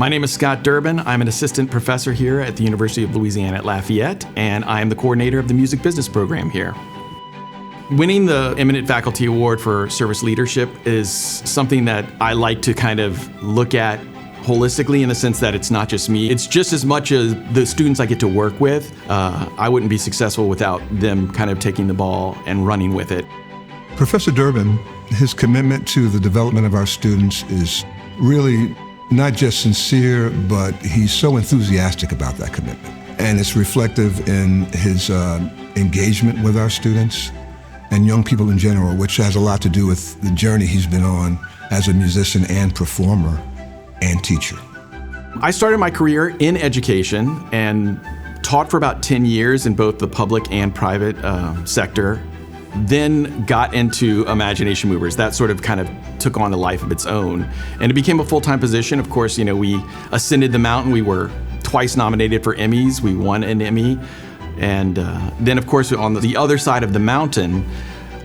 My name is Scott Durbin. I'm an assistant professor here at the University of Louisiana at Lafayette, and I am the coordinator of the music business program here. Winning the Eminent Faculty Award for Service Leadership is something that I like to kind of look at holistically, in the sense that it's not just me. It's just as much as the students I get to work with. I wouldn't be successful without them kind of taking the ball and running with it. Professor Durbin, his commitment to the development of our students is really not just sincere, but he's so enthusiastic about that commitment. And it's reflective in his engagement with our students and young people in general, which has a lot to do with the journey he's been on as a musician and performer and teacher. I started my career in education and taught for about 10 years in both the public and private sector. Then got into Imagination Movers. That sort of kind of took on a life of its own. And it became a full-time position. Of course, we ascended the mountain. We were twice nominated for Emmys. We won an Emmy. And then, of course, on the other side of the mountain,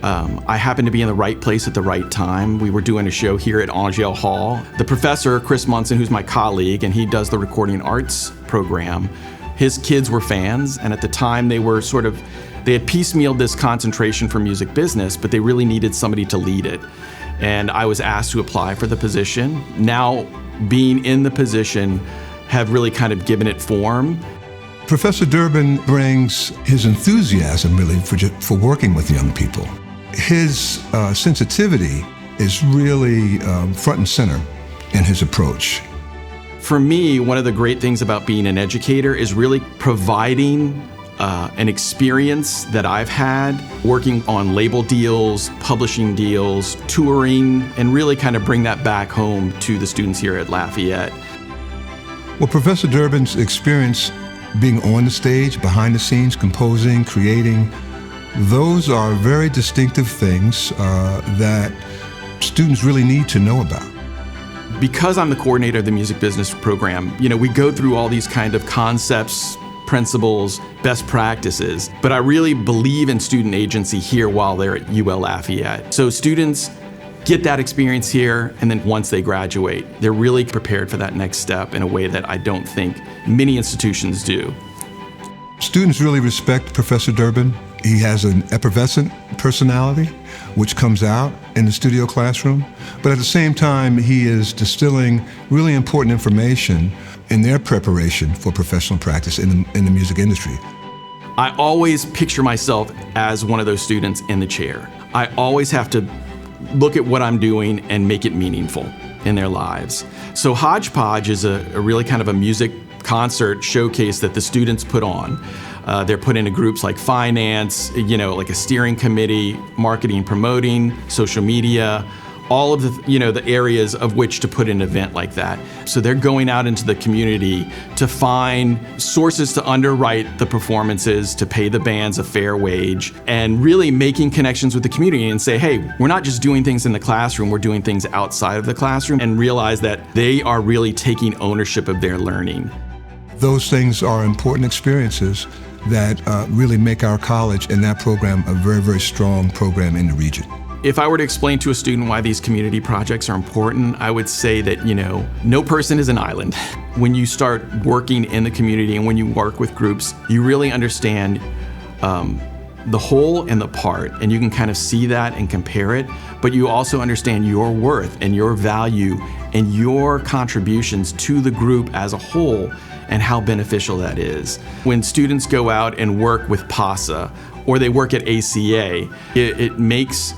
I happened to be in the right place at the right time. We were doing a show here at Angel Hall. The professor, Chris Munson, who's my colleague, and he does the recording arts program, his kids were fans. And at the time, they had piecemealed this concentration for music business, but they really needed somebody to lead it. And I was asked to apply for the position. Now, being in the position, have really kind of given it form. Professor Durbin brings his enthusiasm really for working with young people. His sensitivity is really front and center in his approach. For me, one of the great things about being an educator is really providing an experience that I've had working on label deals, publishing deals, touring, and really kind of bring that back home to the students here at Lafayette. Well, Professor Durbin's experience being on the stage, behind the scenes, composing, creating, those are very distinctive things that students really need to know about. Because I'm the coordinator of the music business program, we go through all these kind of concepts, principles, best practices, but I really believe in student agency here while they're at UL Lafayette. So students get that experience here, and then once they graduate, they're really prepared for that next step in a way that I don't think many institutions do. Students really respect Professor Durbin. He has an effervescent personality, which comes out in the studio classroom, but at the same time, he is distilling really important information in their preparation for professional practice in the music industry. I always picture myself as one of those students in the chair. I always have to look at what I'm doing and make it meaningful in their lives. So Hodgepodge is a really kind of a music concert showcase that the students put on. They're put into groups like finance, like a steering committee, marketing, promoting, social media, all of the areas of which to put an event like that. So they're going out into the community to find sources to underwrite the performances, to pay the bands a fair wage, and really making connections with the community and say, hey, we're not just doing things in the classroom, we're doing things outside of the classroom, and realize that they are really taking ownership of their learning. Those things are important experiences that really make our college and that program a very, very strong program in the region. If I were to explain to a student why these community projects are important, I would say that, no person is an island. When you start working in the community and when you work with groups, you really understand the whole and the part, and you can kind of see that and compare it, but you also understand your worth and your value and your contributions to the group as a whole and how beneficial that is. When students go out and work with PASA or they work at ACA, it makes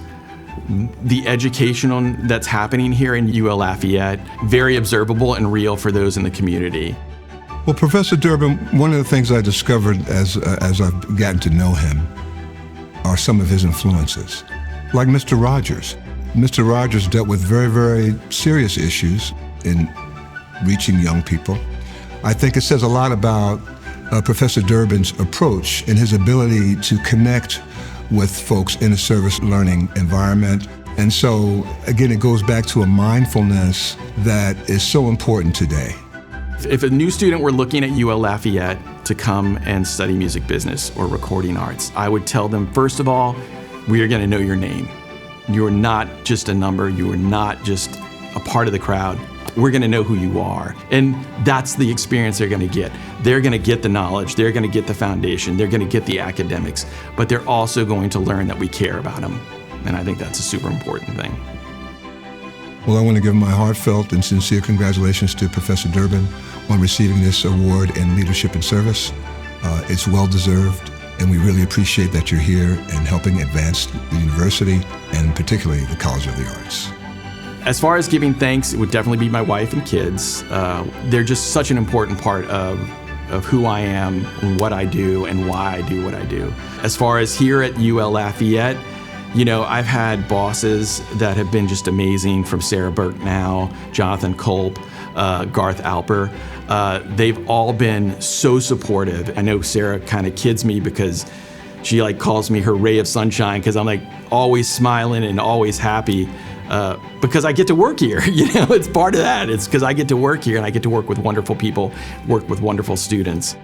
the education that's happening here in UL Lafayette very observable and real for those in the community. Well, Professor Durbin, one of the things I discovered as I've gotten to know him are some of his influences. Like Mr. Rogers. Mr. Rogers dealt with very, very serious issues in reaching young people. I think it says a lot about Professor Durbin's approach and his ability to connect with folks in a service learning environment. And so, again, it goes back to a mindfulness that is so important today. If a new student were looking at UL Lafayette to come and study music business or recording arts, I would tell them, first of all, we are going to know your name. You are not just a number. You are not just a part of the crowd. we're going to know who you are. And that's the experience they're going to get. They're going to get the knowledge, they're going to get the foundation, they're going to get the academics, but they're also going to learn that we care about them. And I think that's a super important thing. Well, I want to give my heartfelt and sincere congratulations to Professor Durbin on receiving this award in leadership and service. It's well-deserved, and we really appreciate that you're here and helping advance the university and particularly the College of the Arts. As far as giving thanks, it would definitely be my wife and kids. They're just such an important part of who I am, and what I do, and why I do what I do. As far as here at UL Lafayette, you know, I've had bosses that have been just amazing, from Sarah Burknow, Jonathan Culp, Garth Alper. They've all been so supportive. I know Sarah kind of kids me because she like calls me her ray of sunshine, because I'm like always smiling and always happy because I get to work here. You know, it's part of that. It's because I get to work here and I get to work with wonderful people, work with wonderful students.